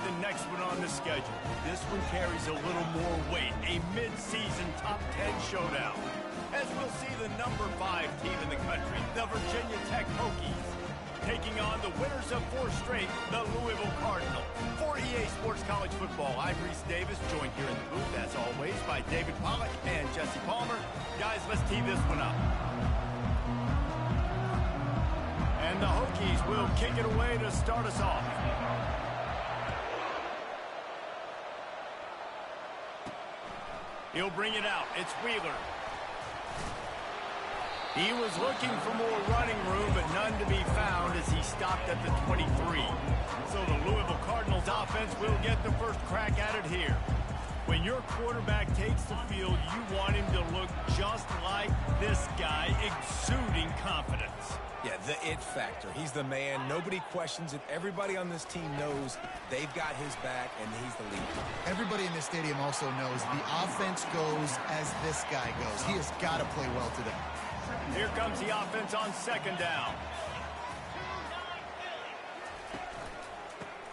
the next one on the schedule. This one carries a little more weight, a mid-season top 10 showdown. As we'll see the number 5 team in the country, the Virginia Tech Hokies, taking on the winners of 4 straight, the Louisville Cardinals. For EA Sports College Football, I'm Reese Davis, joined here in the booth, as always, by David Pollack and Jesse Palmer. Guys, let's tee this one up. And the Hokies will kick it away to start us off. He'll bring it out. It's Wheeler. He was looking for more running room, but none to be found as he stopped at the 23. So the Louisville Cardinals offense will get the first crack at it here. When your quarterback takes the field, you want him to look just like this guy, exuding confidence. Yeah, the it factor. He's the man. Nobody questions it. Everybody on this team knows they've got his back, and he's the leader. Everybody in this stadium also knows the offense goes as this guy goes. He has got to play well today. Here comes the offense on second down.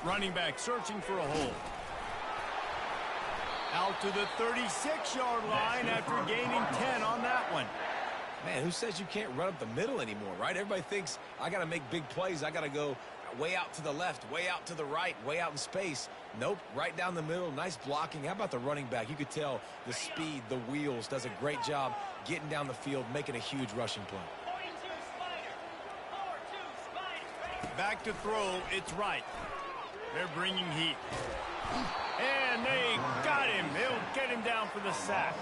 Running back searching for a hole. Out to the 36-yard line after gaining 10 on that one. Man, who says you can't run up the middle anymore, right? Everybody thinks I got to make big plays. I got to go way out to the left, way out to the right, way out in space. Nope, right down the middle. Nice blocking. How about the running back? You could tell the speed, the wheels, does a great job getting down the field, making a huge rushing play. Back to throw, it's right. They're bringing heat. And they got him. They'll get him down for the sack.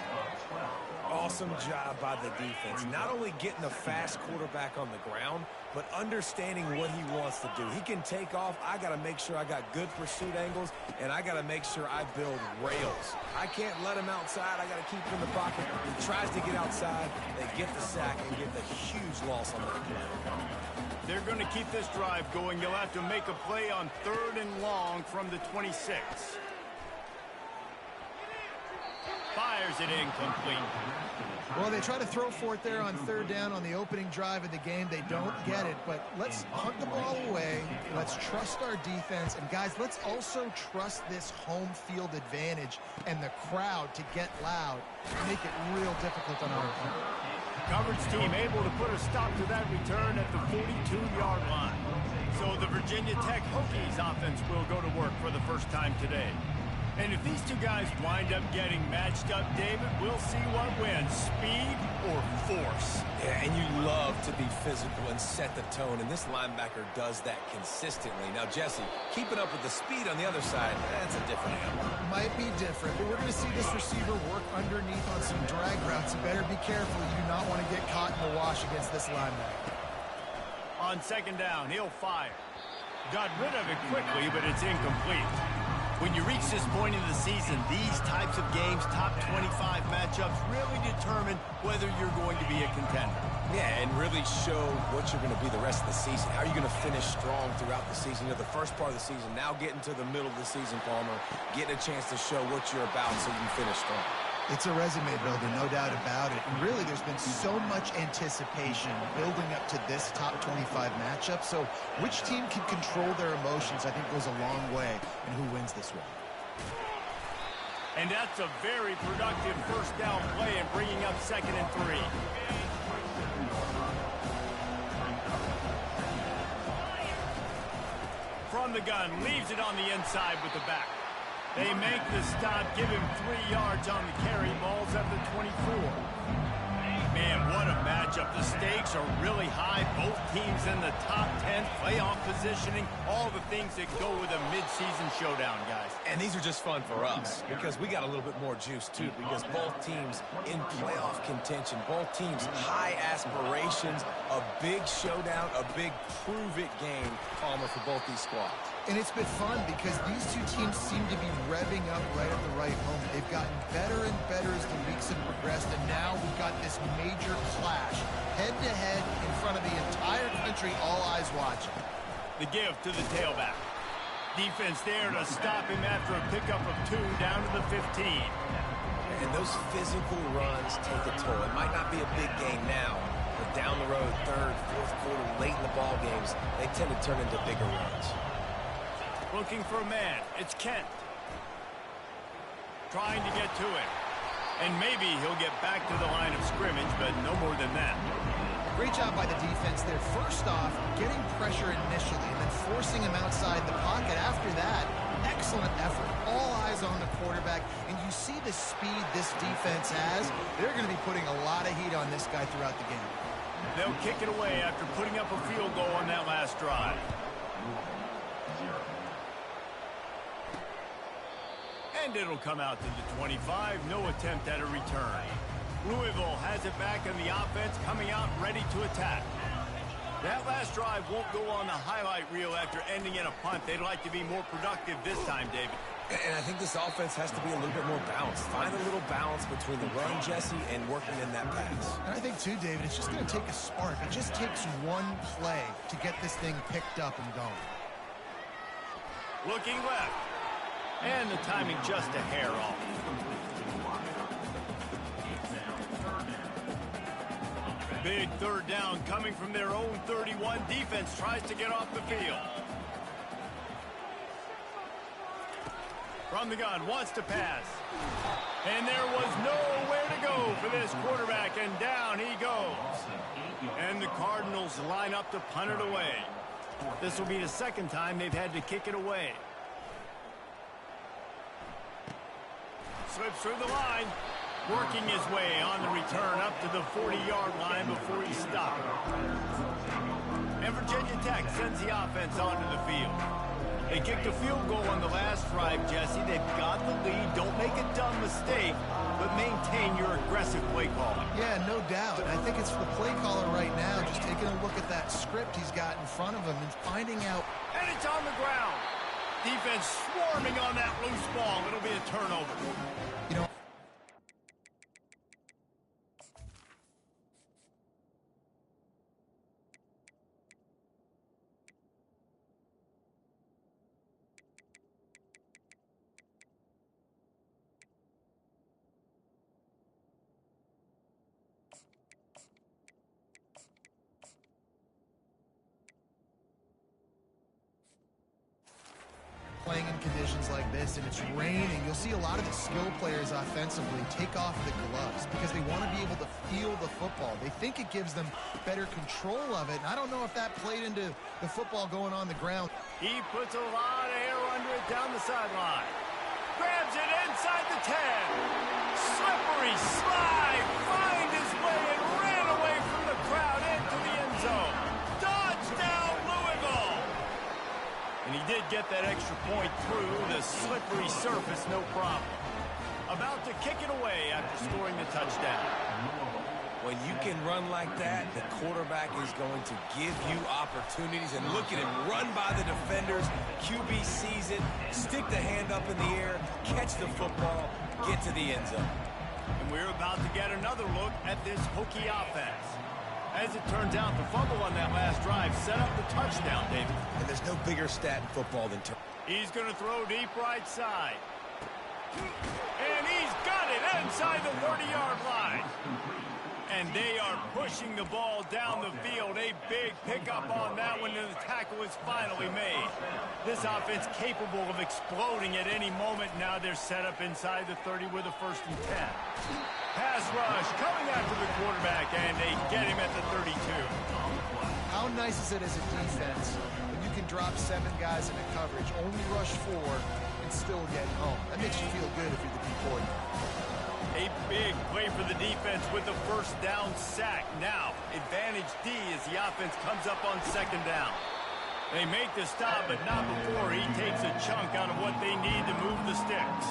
Awesome job by the defense. Not only getting a fast quarterback on the ground, but understanding what he wants to do. He can take off. I got to make sure I got good pursuit angles, and I got to make sure I build rails. I can't let him outside. I got to keep him in the pocket. He tries to get outside. They get the sack and get the huge loss on that play. They're going to keep this drive going. They'll have to make a play on 3rd and long from the 26. Fires it incomplete. Well, they try to throw for it there on 3rd down on the opening drive of the game. They don't get it, but let's punt the ball away. Let's trust our defense. And, guys, let's also trust this home field advantage and the crowd to get loud and make it real difficult on our opponent. Coverage team able to put a stop to that return at the 42-yard line. So the Virginia Tech Hokies offense will go to work for the first time today. And if these two guys wind up getting matched up, David, we'll see what wins, speed or force. Yeah, and you love to be physical and set the tone, and this linebacker does that consistently. Now, Jesse, keeping up with the speed on the other side, that's a different animal. Might be different, but we're going to see this receiver work underneath on some drag routes. You better be careful. You do not want to get caught in the wash against this linebacker. On second down, he'll fire. Got rid of it quickly, but it's incomplete. When you reach this point in the season, these types of games, top 25 matchups, really determine whether you're going to be a contender. Yeah, and really show what you're going to be the rest of the season. How are you going to finish strong throughout the season? You know, the first part of the season, now getting to the middle of the season, Palmer, getting a chance to show what you're about so you can finish strong. It's a resume builder, no doubt about it. And really, there's been so much anticipation building up to this top 25 matchup. So which team can control their emotions, I think, goes a long way in who wins this one. And that's a very productive first down play and bringing up 2nd and 3. From the gun, leaves it on the inside with the back. They make the stop, give him 3 yards on the carry. Ball's at the 24. Man, what a matchup. The stakes are really high. Both teams in the top 10, playoff positioning, all the things that go with a midseason showdown, guys. And these are just fun for us because we got a little bit more juice, too, because both teams in playoff contention, both teams high aspirations, a big showdown, a big prove-it game, Palmer, for both these squads. And it's been fun because these two teams seem to be revving up right at the right moment. They've gotten better and better as the weeks have progressed, and now we've got this major clash, head-to-head in front of the entire country, all eyes watching. The give to the tailback. Defense there to stop him after a pickup of 2 down to the 15. And those physical runs take a toll. It might not be a big game now, but down the road, 3rd, 4th quarter, late in the ball games, they tend to turn into bigger runs. Looking for a man. It's Kent. Trying to get to it. And maybe he'll get back to the line of scrimmage, but no more than that. Great job by the defense there. First off, getting pressure initially and then forcing him outside the pocket. After that, excellent effort. All eyes on the quarterback. And you see the speed this defense has. They're going to be putting a lot of heat on this guy throughout the game. They'll kick it away after putting up a field goal on that last drive. And it'll come out to the 25. No attempt at a return. Louisville has it back in the offense, coming out ready to attack. That last drive won't go on the highlight reel after ending in a punt. They'd like to be more productive this time, David. And I think this offense has to be a little bit more balanced. Find a little balance between the run, Jesse, and working in that pass. And I think, too, David, it's just going to take a spark. It just takes one play to get this thing picked up and going. Looking left. And the timing just a hair off. Big third down coming from their own 31. Defense tries to get off the field. From the gun, wants to pass. And there was nowhere to go for this quarterback, and down he goes. And the Cardinals line up to punt it away. This will be the second time they've had to kick it away. Slips through the line. Working his way on the return up to the 40-yard line before he stopped. And Virginia Tech sends the offense onto the field. They kicked a field goal on the last drive, Jesse. They've got the lead. Don't make a dumb mistake, but maintain your aggressive play calling. Yeah, no doubt. I think it's the play caller right now just taking a look at that script he's got in front of him and finding out. And it's on the ground. Defense swarming on that loose ball. It'll be a turnover. You know, playing in conditions like this and it's raining, you'll see a lot of the skill players offensively take off the gloves because they want to be able to feel the football. They think it gives them better control of it, and I don't know if that played into the football going on the ground. He puts a lot of air under it down the sideline. Grabs it inside the 10. Slippery slide. Find his way and ran away from the crowd into the end zone. Touchdown, Louisville! And he did get that extra point through the slippery surface, no problem. About to kick it away after scoring the touchdown. When you can run like that, the quarterback is going to give you opportunities. And look at him run by the defenders. QB sees it, stick the hand up in the air, catch the football, get to the end zone. And we're about to get another look at this Hokie offense. As it turns out, the fumble on that last drive set up the touchdown, David. And there's no bigger stat in football than turn. He's going to throw deep right side. And he's got it inside the 30-yard line. And they are pushing the ball down the field. A big pickup on that one, and the tackle is finally made. This offense capable of exploding at any moment. Now they're set up inside the 30 with a 1st and 10. Pass rush coming after the quarterback, and they get him at the 32. How nice is it as a defense when you can drop 7 guys into coverage, only rush 4, and still get home? That makes you feel good if you're the D coordinator. A big play for the defense with the 1st down sack. Now, advantage D as the offense comes up on 2nd down. They make the stop, but not before he takes a chunk out of what they need to move the sticks.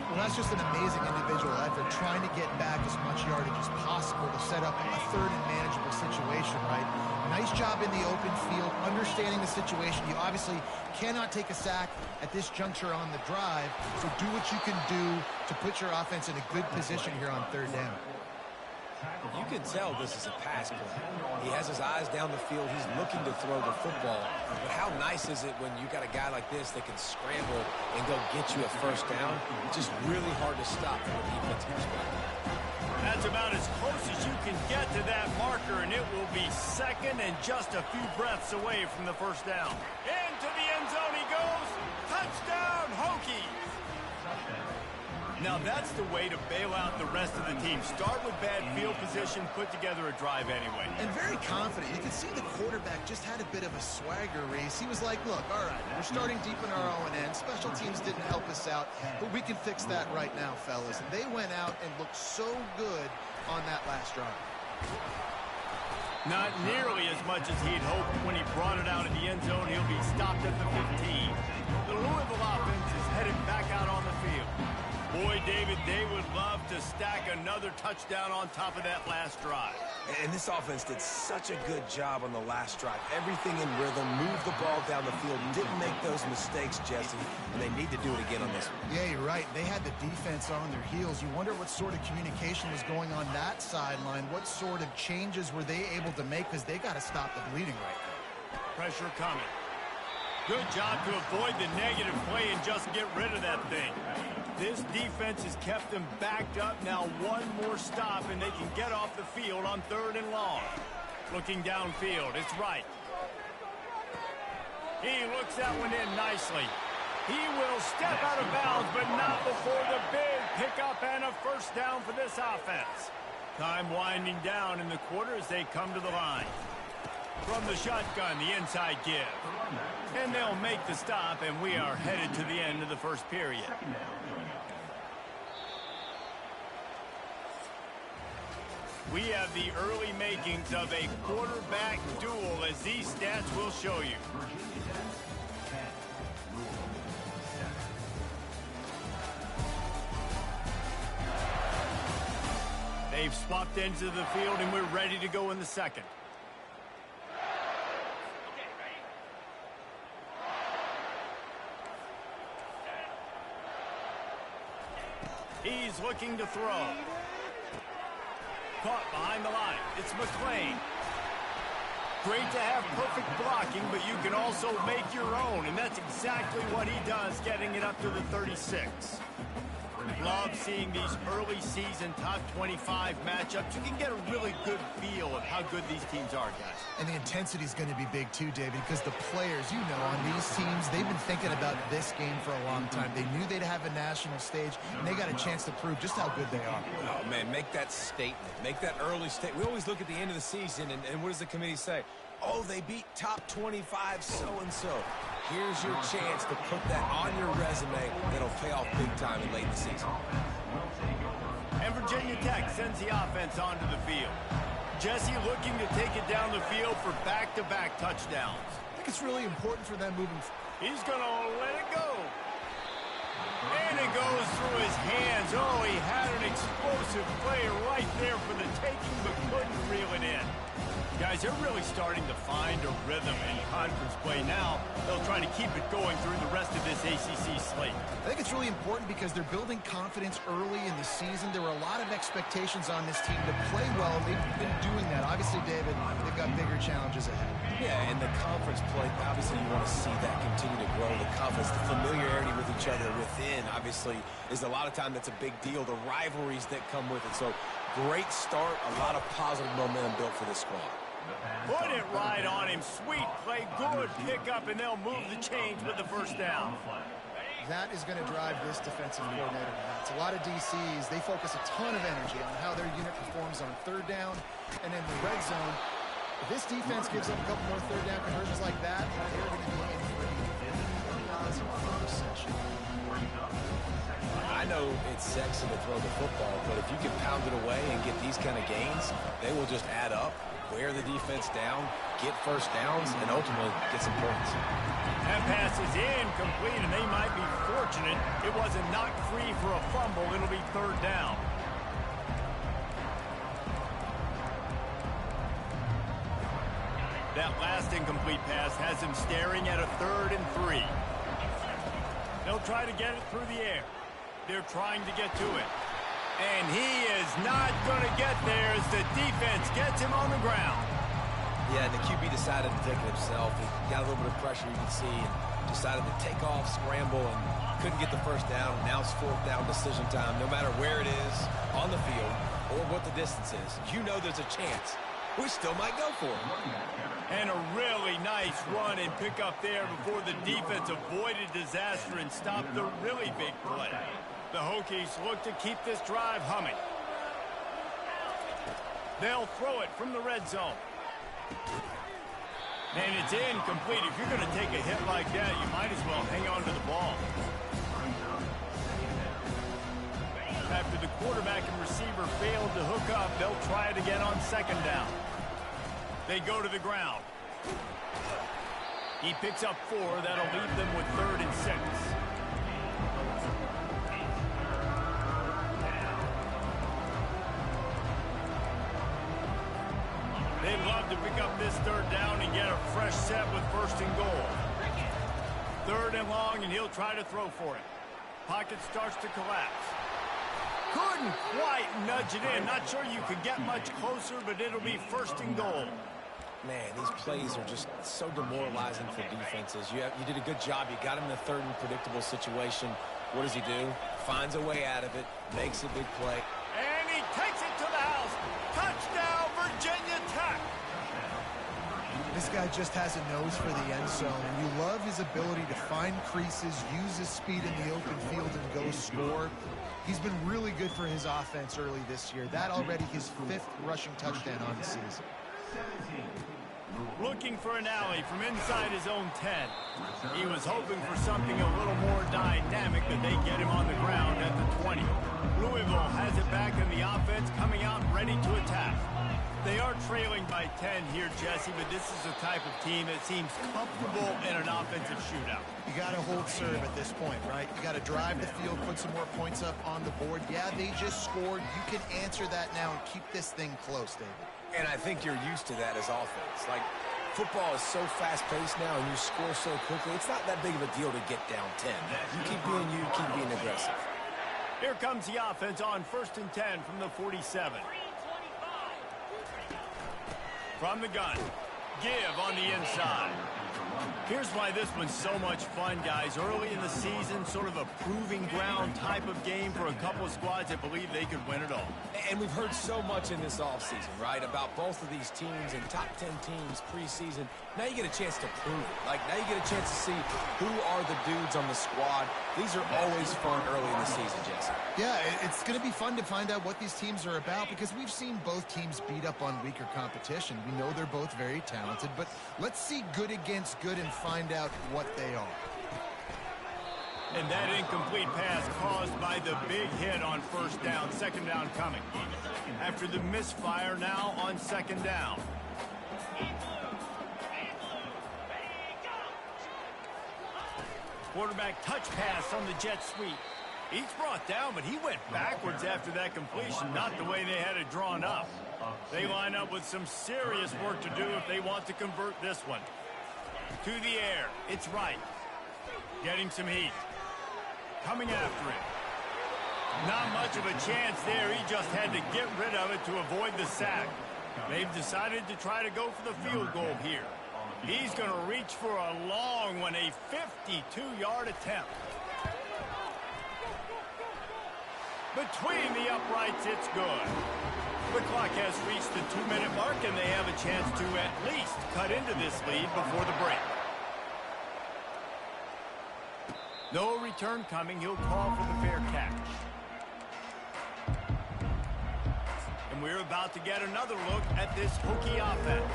Well, that's just an amazing individual effort, trying to get back as much yardage as possible to set up a 3rd and manageable situation, right? Nice job in the open field, understanding the situation. You obviously cannot take a sack at this juncture on the drive, so do what you can do to put your offense in a good position here on 3rd down. You can tell this is a pass play. He has his eyes down the field. He's looking to throw the football. But how nice is it when you got a guy like this that can scramble and go get you a 1st down? It's just really hard to stop from a defensive perspective. That's about as close as you can get to that marker, and it will be 2nd and just a few breaths away from the 1st down. Into the end zone he goes. Now that's the way to bail out the rest of the team. Start with bad field position, put together a drive anyway. And very confident. You can see the quarterback just had a bit of a swagger, Reese. He was like, look, all right, we're starting deep in our own end. Special teams didn't help us out, but we can fix that right now, fellas. And they went out and looked so good on that last drive. Not nearly as much as he'd hoped when he brought it out in the end zone. He'll be stopped at the 15. The Louisville offense is headed back out on the field. Boy, David, they would love to stack another touchdown on top of that last drive. And this offense did such a good job on the last drive. Everything in rhythm, moved the ball down the field, didn't make those mistakes, Jesse, and they need to do it again on this one. Yeah, you're right. They had the defense on their heels. You wonder what sort of communication was going on that sideline. What sort of changes were they able to make, because they got to stop the bleeding right now. Pressure coming. Good job to avoid the negative play and just get rid of that thing. This defense has kept them backed up. Now one more stop, and they can get off the field on 3rd and long. Looking downfield, it's right. He looks that one in nicely. He will step out of bounds, but not before the big pickup and a first down for this offense. Time winding down in the quarter as they come to the line. From the shotgun, the inside give. And they'll make the stop, and we are headed to the end of the first period. We have the early makings of a quarterback duel, as these stats will show you. They've swapped ends of the field, and we're ready to go in the second. He's looking to throw. Caught behind the line. It's McClain. Great to have perfect blocking, but you can also make your own, and that's exactly what he does, getting it up to the 36. Love seeing these early season top 25 matchups. You can get a really good feel of how good these teams are, guys. And the intensity is going to be big too, David, because the players, you know, on these teams, they've been thinking about this game for a long time. They knew they'd have a national stage, and they got a chance to prove just how good they are. Oh, man, make that statement. Make that early statement. We always look at the end of the season, and what does the committee say? Oh, they beat top 25 so-and-so. Here's your chance to put that on your resume that'll pay off big time in late in the season. And Virginia Tech sends the offense onto the field. Jesse looking to take it down the field for back-to-back touchdowns. I think it's really important for them moving forward. He's going to let it go. And it goes through his hands. Oh, he had an explosive play right there for the taking, but couldn't reel it in. Guys, they're really starting to find a rhythm in conference play now. They'll try to keep it going through the rest of this ACC slate. I think it's really important because they're building confidence early in the season. There were a lot of expectations on this team to play well, and they've been doing that. Obviously, David, they've got bigger challenges ahead. Yeah, and the conference play, obviously you want to see that continue to grow. The confidence, the familiarity with each other within, obviously, is a lot of time that's a big deal. The rivalries that come with it. So, great start, a lot of positive momentum built for this squad. Put it right on him. Sweet play, good pickup, and they'll move the chains with the first down. That is going to drive this defensive coordinator nuts. A lot of DCs, they focus a ton of energy on how their unit performs on 3rd down and in the red zone. If this defense gives up a couple more 3rd down conversions like that, they're going to be in for a positive first session. I know it's sexy to throw the football, but if you can pound it away and get these kind of gains, they will just add up, wear the defense down, get first downs, and ultimately get some points. That pass is incomplete, and they might be fortunate it wasn't knocked free for a fumble. It'll be 3rd down. That last incomplete pass has him staring at a 3rd and 3. They'll try to get it through the air. They're trying to get to it. And he is not going to get there as the defense gets him on the ground. Yeah, and the QB decided to take it himself. He got a little bit of pressure, you can see, and decided to take off, scramble, and couldn't get the first down. Now it's 4th down decision time. No matter where it is on the field or what the distance is, you know there's a chance. We still might go for it. And a really nice run and pick up there before the defense avoided disaster and stopped the really big play. The Hokies look to keep this drive humming. They'll throw it from the red zone. And it's incomplete. If you're going to take a hit like that, you might as well hang on to the ball. After the quarterback and receiver failed to hook up, they'll try it again on second down. They go to the ground. He picks up 4. That'll leave them with 3rd and 6. They'd love to pick up this 3rd down and get a fresh set with 1st and goal. 3rd and long, and he'll try to throw for it. Pocket starts to collapse. Couldn't quite nudge it in. Not sure you could get much closer, but it'll be 1st and goal. Man, these plays are just so demoralizing for defenses. You did a good job. You got him in a 3rd and predictable situation. What does he do? Finds a way out of it, makes a big play. And he takes it to the house. Touchdown, Virginia Tech. This guy just has a nose for the end zone, and you love his ability to find creases, use his speed in the open field, and go score. He's been really good for his offense early this year. That already his 5th rushing touchdown on the season. Looking for an alley from inside his own 10. He was hoping for something a little more dynamic, but they get him on the ground at the 20. Louisville has it back in the offense, coming out ready to attack. They are trailing by 10 here, Jesse, but this is the type of team that seems comfortable in an offensive shootout. You got to hold serve at this point, right? You got to drive the field, put some more points up on the board. Yeah, they just scored. You can answer that now and keep this thing close, David. And I think you're used to that as offense. Like, football is so fast-paced now, and you score so quickly, it's not that big of a deal to get down 10. You keep being you, keep being aggressive. Here comes the offense on 1st and 10 from the 47. From the gun, give on the inside. Here's why this one's so much fun, guys. Early in the season, sort of a proving ground type of game for a couple of squads that believe they could win it all. And we've heard so much in this offseason, right, about both of these teams and top 10 teams preseason. Now you get a chance to prove it. Like, now you get a chance to see who are the dudes on the squad. These are always fun early in the season, Jesse. Yeah, it's going to be fun to find out what these teams are about because we've seen both teams beat up on weaker competition. We know they're both very talented, but let's see good against good and find out what they are. And that incomplete pass caused by the big hit on 1st down, 2nd down coming. After the misfire, now on 2nd down. Quarterback touch pass on the jet sweep. He's brought down, but he went backwards after that completion, not the way they had it drawn up. They line up with some serious work to do if they want to convert this one. To the air, it's right. Getting some heat. Coming after it. Not much of a chance there. He just had to get rid of it to avoid the sack. They've decided to try to go for the field goal here. He's going to reach for a long one, a 52-yard attempt. Between the uprights, it's good. The clock has reached the 2-minute mark, and they have a chance to at least cut into this lead before the break. No return coming. He'll call for the fair catch. And we're about to get another look at this Hokie offense.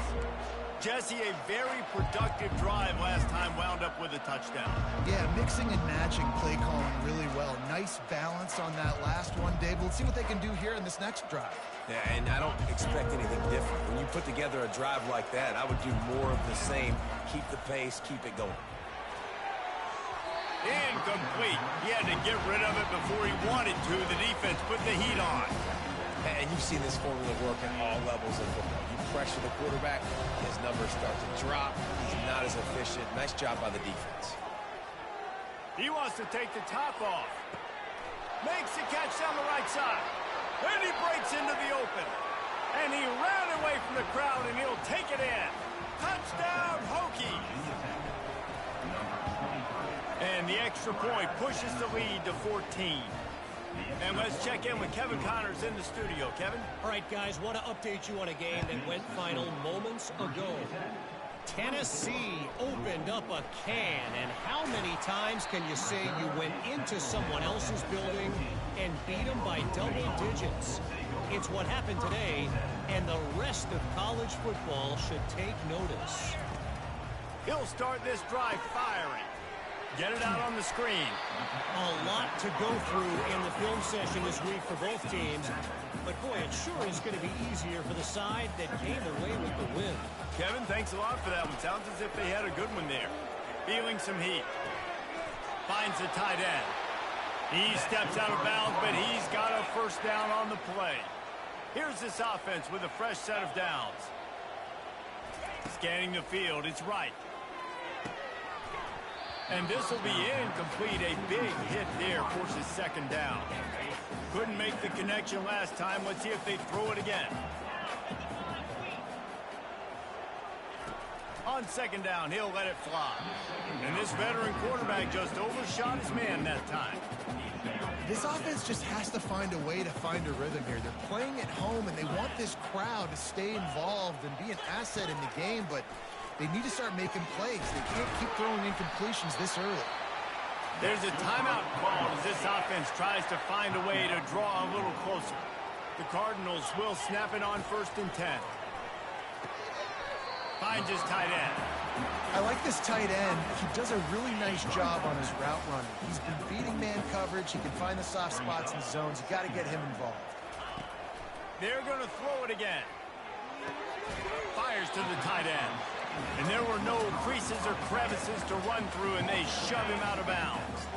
Jesse, a very productive drive last time, wound up with a touchdown. Yeah, mixing and matching play calling really well. Nice balance on that last one, Dave. Let's see what they can do here in this next drive. Yeah, and I don't expect anything different. When you put together a drive like that, I would do more of the same. Keep the pace, keep it going. Incomplete. He had to get rid of it before he wanted to. The defense put the heat on. And you've seen this formula work at all levels of football. You pressure the quarterback, his numbers start to drop. He's not as efficient. Nice job by the defense. He wants to take the top off. Makes the catch down the right side. Then he breaks into the open. And he ran away from the crowd, and he'll take it in. Touchdown, Hokies. And the extra point pushes the lead to 14. And let's check in with Kevin Connors in the studio. Kevin? All right, guys, want to update you on a game that went final moments ago. Tennessee opened up a can, and how many times can you say you went into someone else's building and beat them by double digits? It's what happened today, and the rest of college football should take notice. He'll start this drive firing. Get it out on the screen. A lot to go through in the film session this week for both teams, but boy, it sure is going to be easier for the side that came away with the win. Kevin, thanks a lot for that one. Sounds as if they had a good one there. Feeling some heat. Finds the tight end. He steps out of bounds, but he's got a first down on the play. Here's this offense with a fresh set of downs. Scanning the field, it's right. And this will be incomplete. A big hit there forces second down. Couldn't make the connection last time. Let's see if they throw it again. On second down, he'll let it fly. And this veteran quarterback just overshot his man that time. This offense just has to find a way to find a rhythm here. They're playing at home, and they want this crowd to stay involved and be an asset in the game, but they need to start making plays. They can't keep throwing incompletions this early. There's a timeout called as this offense tries to find a way to draw a little closer. The Cardinals will snap it on 1st and 10. Finds his tight end. I like this tight end. He does a really nice job on his route running. He's been beating man coverage. He can find the soft spots in zones. You got to get him involved. They're going to throw it again. Fires to the tight end. And there were no creases or crevices to run through, and they shove him out of bounds.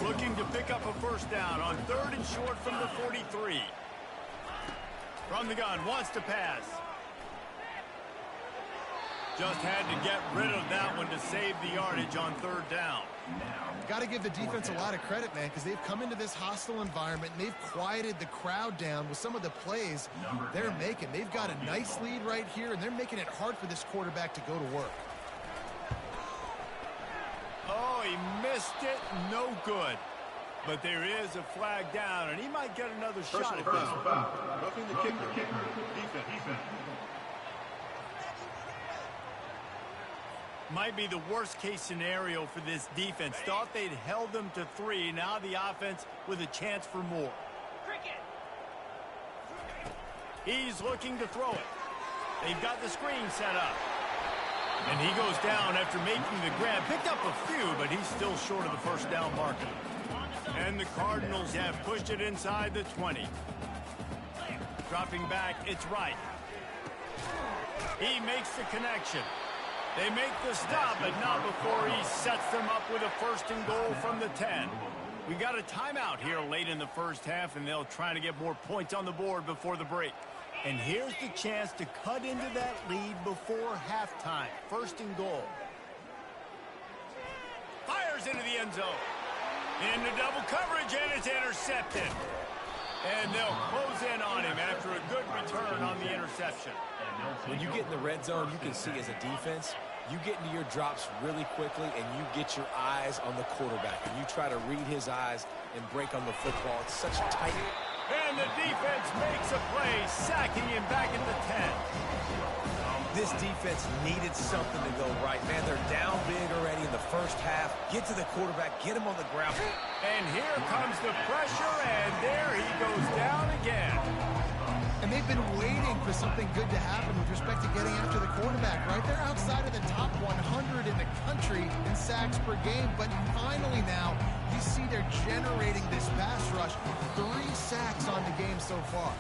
Looking to pick up a first down on 3rd and short from the 43. From the gun, wants to pass. Just had to get rid of that one to save the yardage on 3rd down. Got to give the defense a lot of credit, man, because they've come into this hostile environment and they've quieted the crowd down with some of the plays they're making. They've got a nice lead right here, and they're making it hard for this quarterback to go to work. Oh, he missed it. No good. But there is a flag down, and he might get another shot at this. Roughing the kicker. Defense. Might be the worst-case scenario for this defense. Thought they'd held them to 3. Now the offense with a chance for more. He's looking to throw it. They've got the screen set up. And he goes down after making the grab. Picked up a few, but he's still short of the first down marker. And the Cardinals have pushed it inside the 20. Dropping back, it's right. He makes the connection. They make the stop, but not before he sets them up with a 1st and goal from the 10. We got a timeout here late in the first half, and they'll try to get more points on the board before the break. And here's the chance to cut into that lead before halftime. 1st and goal. Fires into the end zone. Into double coverage, and it's intercepted. And they'll close in on him after a good return on the interception. When you get in the red zone, you can see as a defense, you get into your drops really quickly, and you get your eyes on the quarterback. And you try to read his eyes and break on the football. It's such a tight... And the defense makes a play, sacking him back at the 10. This defense needed something to go right. Man, they're down big already in the first half. Get to the quarterback, get him on the ground. And here comes the pressure, and there he goes down again. And they've been waiting for something good to happen with respect to getting after the quarterback, right? They're outside of the top 100 in the country in sacks per game, but finally now you see they're generating this pass rush. 3 sacks on the game so far.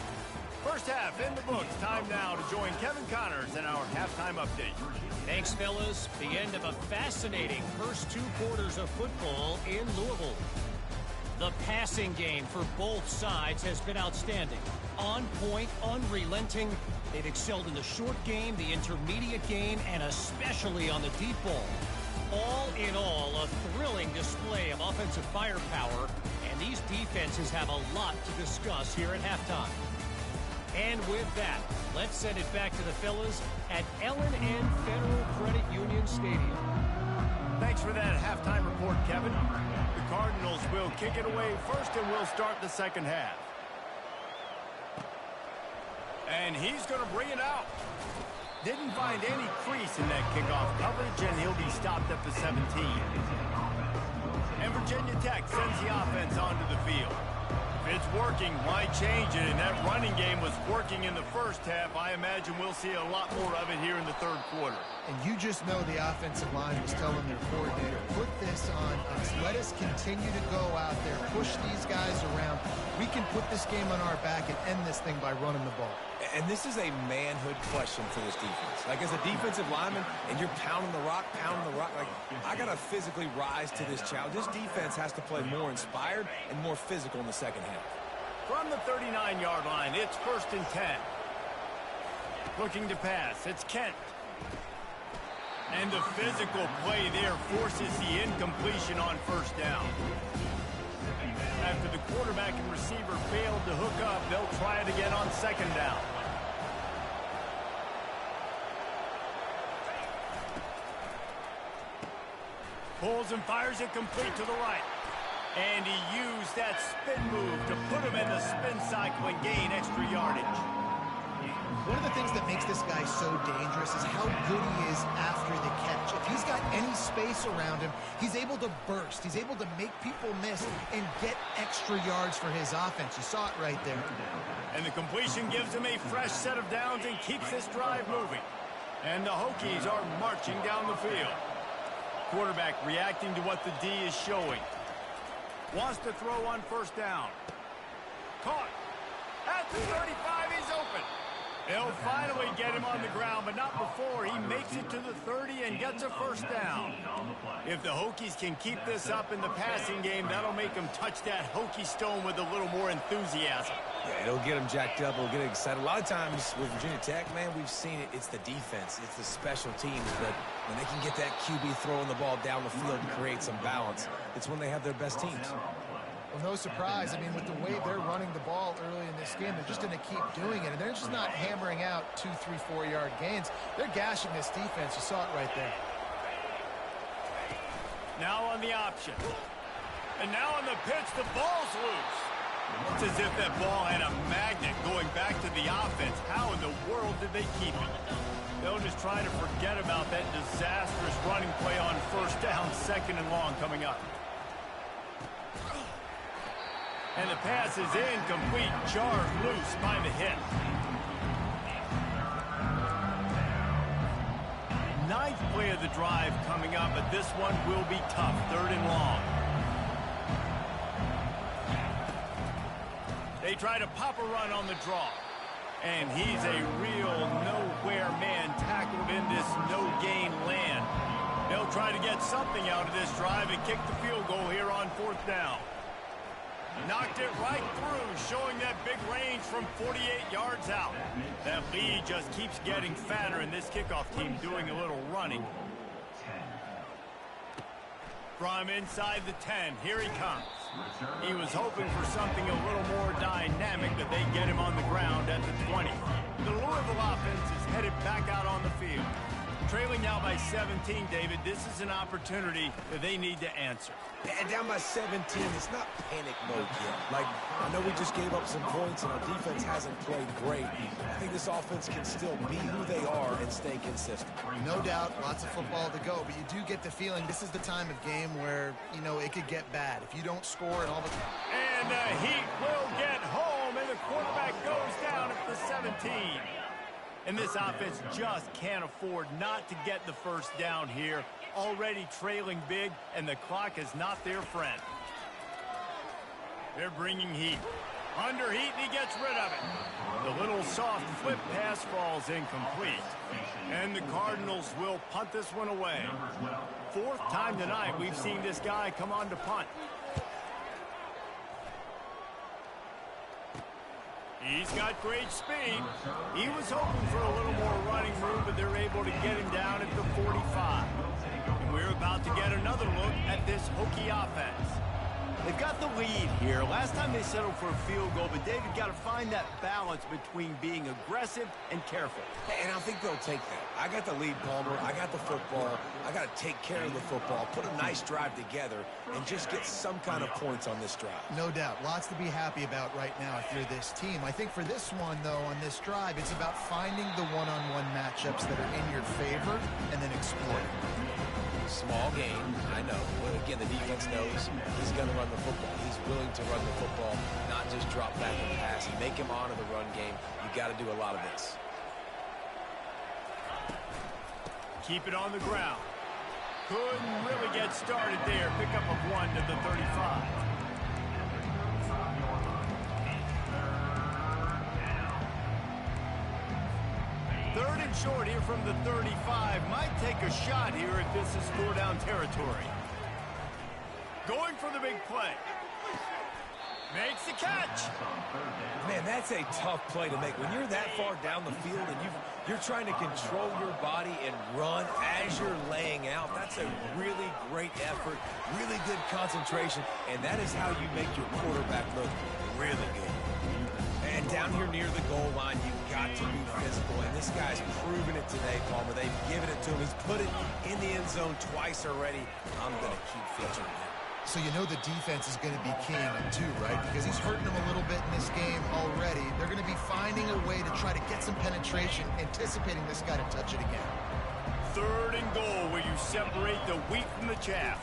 First half in the books. Time now to join Kevin Connors in our halftime update. Thanks, fellas. The end of a fascinating first 2 quarters of football in Louisville. The passing game for both sides has been outstanding. On point, unrelenting. They've excelled in the short game, the intermediate game, and especially on the deep ball. All in all, a thrilling display of offensive firepower, and these defenses have a lot to discuss here at halftime. And with that, let's send it back to the fellas at L&N Federal Credit Union Stadium. Thanks for that halftime report, Kevin. The Cardinals will kick it away first, and we'll start the second half. And he's going to bring it out. Didn't find any crease in that kickoff coverage, and he'll be stopped at the 17. And Virginia Tech sends the offense onto the field. If it's working, why change it? And that running game was working in the first half. I imagine we'll see a lot more of it here in the third quarter. And you just know the offensive line was telling their coordinator, put this on us. Let us continue to go out there, push these guys around. We can put this game on our back and end this thing by running the ball. And this is a manhood question for this defense. Like, as a defensive lineman, and you're pounding the rock, like, I got to physically rise to this challenge. This defense has to play more inspired and more physical in the second half. From the 39-yard line, it's 1st and 10. Looking to pass, it's Kent. And the physical play there forces the incompletion on 1st down. After the quarterback and receiver failed to hook up, they'll try it again on 2nd down. Pulls and fires it complete to the right. And he used that spin move to put him in the spin cycle and gain extra yardage. One of the things that makes this guy so dangerous is how good he is after the catch. If he's got any space around him, he's able to burst. He's able to make people miss and get extra yards for his offense. You saw it right there. And the completion gives him a fresh set of downs and keeps this drive moving. And the Hokies are marching down the field. Quarterback reacting to what the D is showing. Wants to throw on 1st down. Caught. At the 35, he's open. They'll finally get him on the ground, but not before he makes it to the 30 and gets a 1st down. If the Hokies can keep this up in the passing game, that'll make them touch that Hokie stone with a little more enthusiasm. Yeah, it'll get them jacked up. It'll get them excited. A lot of times with Virginia Tech, man, we've seen it. It's the defense. It's the special teams. But when they can get that QB throwing the ball down the field and create some balance, it's when they have their best teams. Well, no surprise. I mean, with the way they're running the ball early in this game, they're just going to keep doing it. And they're just not hammering out 2, 3, 4-yard gains. They're gashing this defense. You saw it right there. Now on the option. And now on the pitch, the ball's loose. It's as if that ball had a magnet going back to the offense. How in the world did they keep it? They'll just try to forget about that disastrous running play on 1st down, 2nd and long coming up. And the pass is incomplete, jarred loose by the hit. 9th play of the drive coming up, but this one will be tough, 3rd and long. They try to pop a run on the draw. And he's a real nowhere man tackled in this no-gain land. They'll try to get something out of this drive and kick the field goal here on 4th down. Knocked it right through, showing that big range from 48 yards out. That lead just keeps getting fatter, and this kickoff team doing a little running. From inside the 10, here he comes. He was hoping for something a little more dynamic, but they get him on the ground at the 20. The Louisville offense is headed back out on the field. Trailing now by 17, David, this is an opportunity that they need to answer. And down by 17, it's not panic mode yet. Like, I know we just gave up some points and our defense hasn't played great. I think this offense can still be who they are and stay consistent. No doubt, lots of football to go, but you do get the feeling this is the time of game where, you know, it could get bad. If you don't score and all the... And the Heat will get home, and the quarterback goes down at the 17. And this offense just can't afford not to get the 1st down here. Already trailing big, and the clock is not their friend. They're bringing heat. Under heat, and he gets rid of it. The little soft flip pass falls incomplete. And the Cardinals will punt this one away. 4th time tonight we've seen this guy come on to punt. He's got great speed. He was hoping for a little more running room, but they're able to get him down at the 45. And we're about to get another look at this Hokie offense. They've got the lead here. Last time they settled for a field goal, but David got to find that balance between being aggressive and careful. And I think they'll take that. I got the lead, Palmer. I got the football. I got to take care of the football, put a nice drive together, and just get some kind of points on this drive. No doubt. Lots to be happy about right now if you're this team. I think for this one, though, on this drive, it's about finding the one-on-one matchups that are in your favor and then exploiting. Small game, I know. But again, the defense knows he's going to run the football. He's willing to run the football, not just drop back and pass and make him honor the run game. You got to do a lot of this. Keep it on the ground. Couldn't really get started there. Pick up of 1 to the 35. Third and short here from the 35. Might take a shot here if this is 4-down territory. Going for the big play. Makes the catch. Man, that's a tough play to make. When you're that far down the field and you're trying to control your body and run as you're laying out, that's a really great effort, really good concentration, and that is how you make your quarterback look really good. And down here near the goal line, you've got to be physical, and this guy's proven it today, Palmer. They've given it to him. He's put it in the end zone twice already. I'm going to keep featuring him. So you know the defense is going to be keying him too, right? Because he's hurting them a little bit in this game already. They're going to be finding a way to try to get some penetration, anticipating this guy to touch it again. Third and goal where you separate the wheat from the chaff.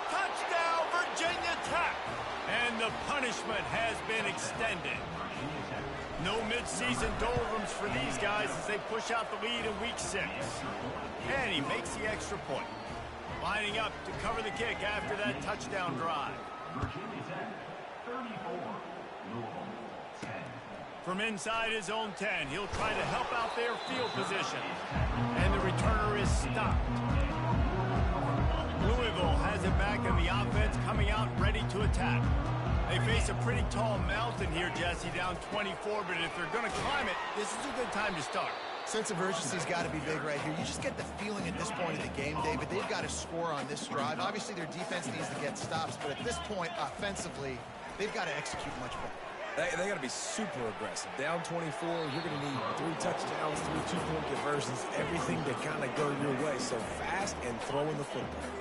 Touchdown, Virginia Tech! And the punishment has been extended. No midseason doldrums for these guys as they push out the lead in week 6. And he makes the extra point. Lining up to cover the kick after that touchdown drive. From inside his own 10, he'll try to help out their field position. And the returner is stopped. Louisville has it back in the offense, coming out ready to attack. They face a pretty tall mountain here, Jesse, down 24, but if they're going to climb it, this is a good time to start. Sense of urgency's got to be big right here. You just get the feeling at this point of the game, David, they've got to score on this drive. Obviously, their defense needs to get stops, but at this point, offensively, they've got to execute much better. They got to be super aggressive. Down 24, you're going to need 3 touchdowns, 3 2-point conversions, everything to kind of go your way. So fast and throwing the football.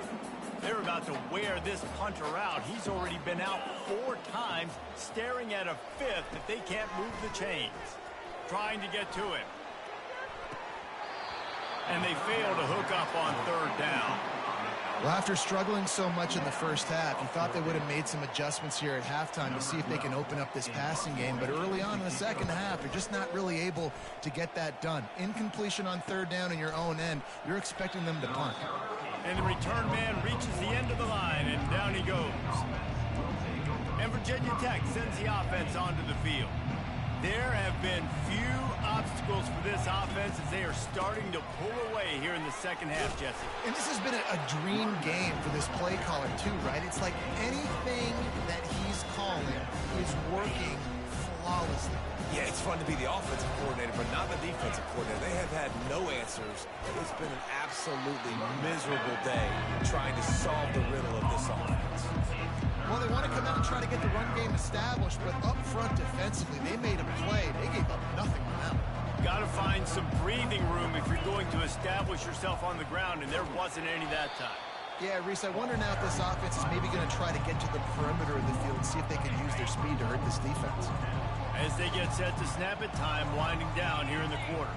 They're about to wear this punter out. He's already been out 4 times, staring at a 5th if they can't move the chains. Trying to get to him. And they fail to hook up on 3rd down. Well, after struggling so much in the first half, you thought they would have made some adjustments here at halftime to see if they can open up this passing game. But early on in the second half, they're just not really able to get that done. Incompletion on 3rd down in your own end, you're expecting them to punt. And the return man reaches the end of the line, and down he goes. And Virginia Tech sends the offense onto the field. There have been few obstacles for this offense as they are starting to pull away here in the second half, Jesse. And this has been a dream game for this play caller, too, right? It's like anything that he's calling is working flawlessly. Yeah, it's fun to be the offensive coordinator, but not the defensive coordinator. They have had no answers. It's been an absolutely miserable day trying to solve the riddle of this offense. Well, they want to come out and try to get the run game established, but up front defensively, they made a play. They gave up nothing on that one. Got to find some breathing room if you're going to establish yourself on the ground, and there wasn't any that time. Yeah, Reese, I wonder now if this offense is maybe going to try to get to the perimeter of the field and see if they can use their speed to hurt this defense. As they get set to snap it, time winding down here in the quarter.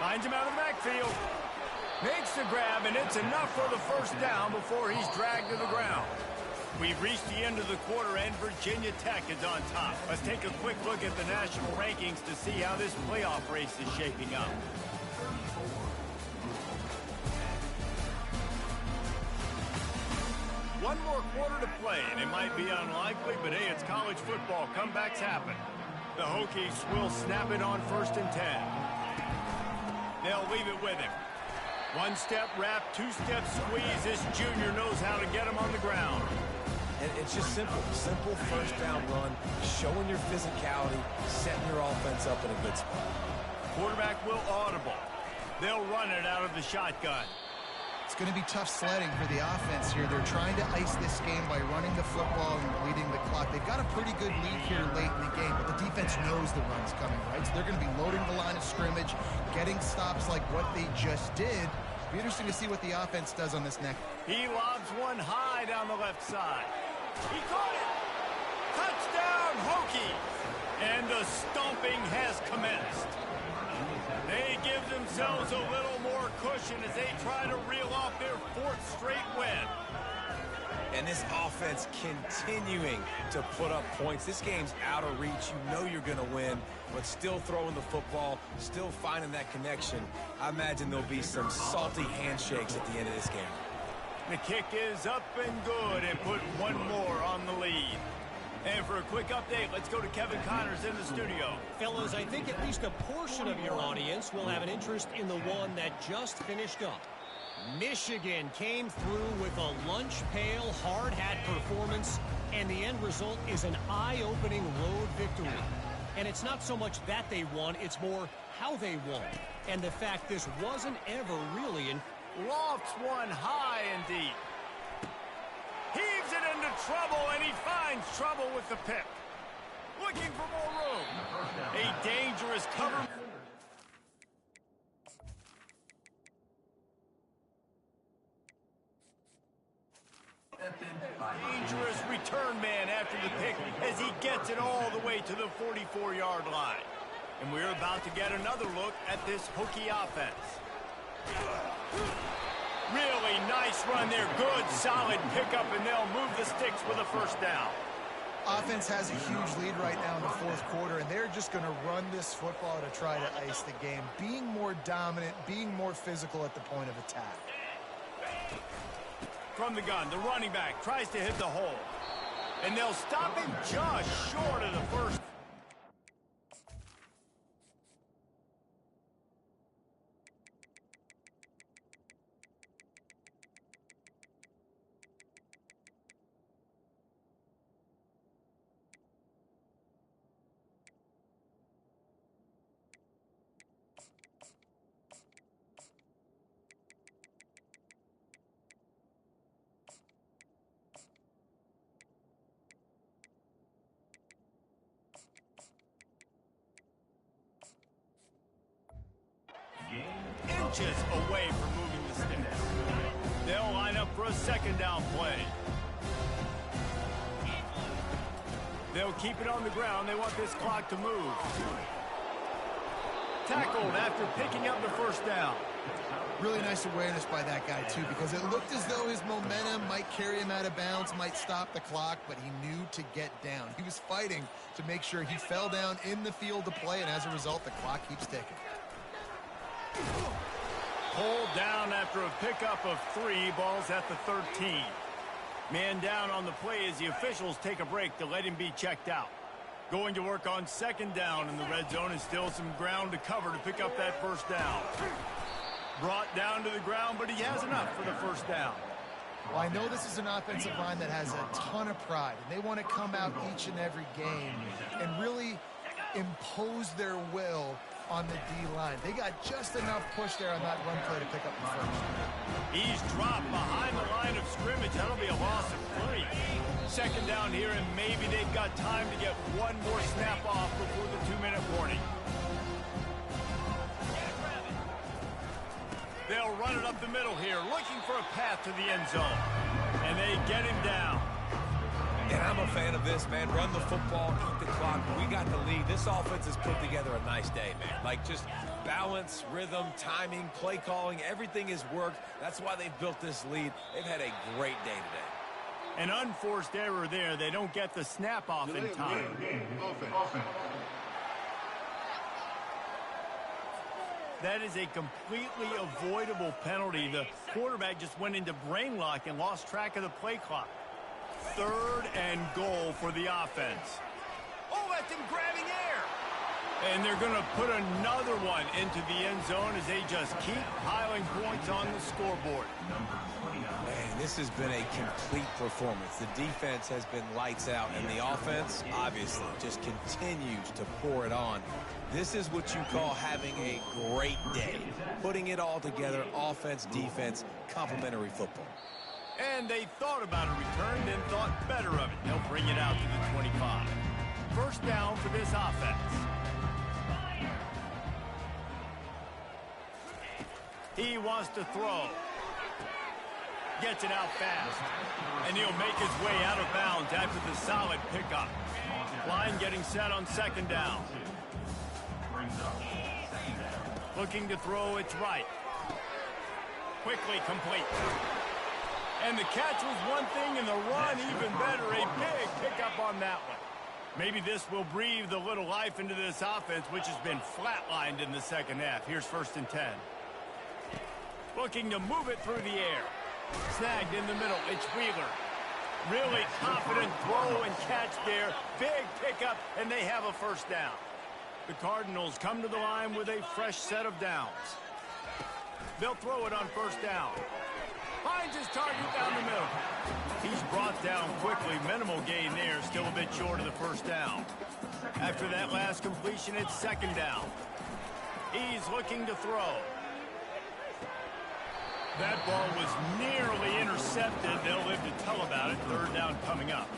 Finds him out of the backfield. Makes the grab, and it's enough for the first down before he's dragged to the ground. We've reached the end of the quarter, and Virginia Tech is on top. Let's take a quick look at the national rankings to see how this playoff race is shaping up. One more quarter to play, and it might be unlikely, but hey, it's college football. Comebacks happen. The Hokies will snap it on 1st and 10. They'll leave it with him. 1-step wrap, 2-step squeeze. This junior knows how to get him on the ground. And it's just simple. Simple first down run, showing your physicality, setting your offense up in a good spot. Quarterback will audible. They'll run it out of the shotgun. It's going to be tough sledding for the offense here. They're trying to ice this game by running the football and bleeding the clock. They've got a pretty good lead here late in the game, but the defense knows the run's coming, right? So they're going to be loading the line of scrimmage, getting stops like what they just did. It'll be interesting to see what the offense does on this next. He lobs one high down the left side. He caught it. Touchdown, Hokies. And the stomping has commenced. They give themselves a little more cushion as they try to reel off their 4th straight win. And this offense continuing to put up points. This game's out of reach. You know you're going to win, but still throwing the football, still finding that connection. I imagine there'll be some salty handshakes at the end of this game. The kick is up and good and put one more on the lead. And for a quick update, let's go to Kevin Connors in the studio. Fellas, I think at least a portion of your audience will have an interest in the one that just finished up. Michigan came through with a lunch pail, hard hat performance, and the end result is an eye-opening road victory. And it's not so much that they won, it's more how they won. And the fact this wasn't ever really in... Lofts one high and deep. Heaves it into trouble, and he finds trouble with the pick. Looking for more room. A dangerous cover. Dangerous return man after the pick as he gets it all the way to the 44-yard line. And we're about to get another look at this Hokie offense. Really nice run there. Good, solid pickup, and they'll move the sticks with a first down. Offense has a huge lead right now in the 4th quarter, and they're just going to run this football to try to ice the game, being more dominant, being more physical at the point of attack. From the gun, the running back tries to hit the hole. And they'll stop him just short of the first. Inches away from moving the sticks. They'll line up for a 2nd down play. They'll keep it on the ground. They want this clock to move. Tackled after picking up the first down. Really nice awareness by that guy, too, because it looked as though his momentum might carry him out of bounds, might stop the clock, but he knew to get down. He was fighting to make sure he fell down in the field to play, and as a result, the clock keeps ticking. Pulled down after a pickup of 3, balls at the 13. Man down on the play as the officials take a break to let him be checked out. Going to work on 2nd down in the red zone, and still some ground to cover to pick up that first down. Brought down to the ground, but he has enough for the first down. Well, I know this is an offensive line that has a ton of pride, and they want to come out each and every game and really impose their will on the D-line. They got just enough push there on that run play to pick up the first. He's dropped behind the line of scrimmage. That'll be a loss of 3. 2nd down here, and maybe they've got time to get one more snap off before the 2-minute warning. They'll run it up the middle here, looking for a path to the end zone. And they get him down. And I'm a fan of this, man. Run the football, keep the clock. We got the lead. This offense has put together a nice day, man. Like, just balance, rhythm, timing, play calling, everything has worked. That's why they've built this lead. They've had a great day today. An unforced error there. They don't get the snap off in time. Offense. That is a completely avoidable penalty. The quarterback just went into brain lock and lost track of the play clock. 3rd and goal for the offense. Oh, that's him grabbing air. And they're going to put another one into the end zone as they just keep piling points on the scoreboard. Man, this has been a complete performance. The defense has been lights out, and the offense, obviously, just continues to pour it on. This is what you call having a great day. Putting it all together, offense, defense, complementary football. And they thought about a return, then thought better of it. They'll bring it out to the 25. First down for this offense. He wants to throw. Gets it out fast. And he'll make his way out of bounds after the solid pickup. Line getting set on second down. Looking to throw, it's right. Quickly complete. And the catch was one thing, and the run even better. A big pickup on that one. Maybe this will breathe a little life into this offense, which has been flatlined in the second half. Here's 1st and 10. Looking to move it through the air. Snagged in the middle. It's Wheeler. Really confident throw and catch there. Big pickup, and they have a first down. The Cardinals come to the line with a fresh set of downs. They'll throw it on first down. Finds his target down the middle. He's brought down quickly. Minimal gain there. Still a bit short of the first down. After that last completion, it's second down. He's looking to throw. That ball was nearly intercepted. They'll live to tell about it. Third down coming up.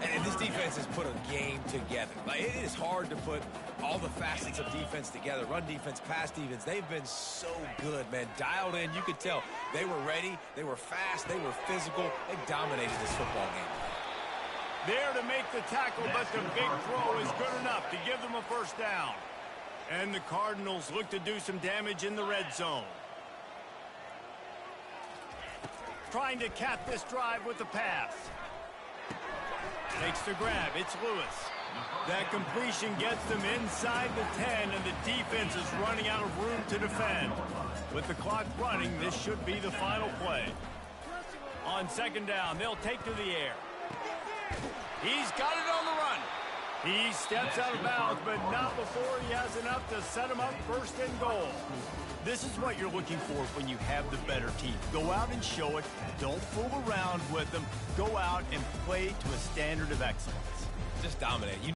And this defense has put a game together. Like, it is hard to put all the facets of defense together. Run defense, pass defense. They've been so good, man. Dialed in. You could tell they were ready. They were fast. They were physical. They dominated this football game. There to make the tackle, but the big throw is good enough to give them a first down. And the Cardinals look to do some damage in the red zone. Trying to cap this drive with the pass. Takes the grab. It's Lewis. That completion gets them inside the 10, and the defense is running out of room to defend. With the clock running, this should be the final play. On second down, they'll take to the air. He's got it on the run. He steps out of bounds, but not before he has enough to set him up first and goal. This is what you're looking for when you have the better team. Go out and show it. Don't fool around with them. Go out and play to a standard of excellence. Just dominate.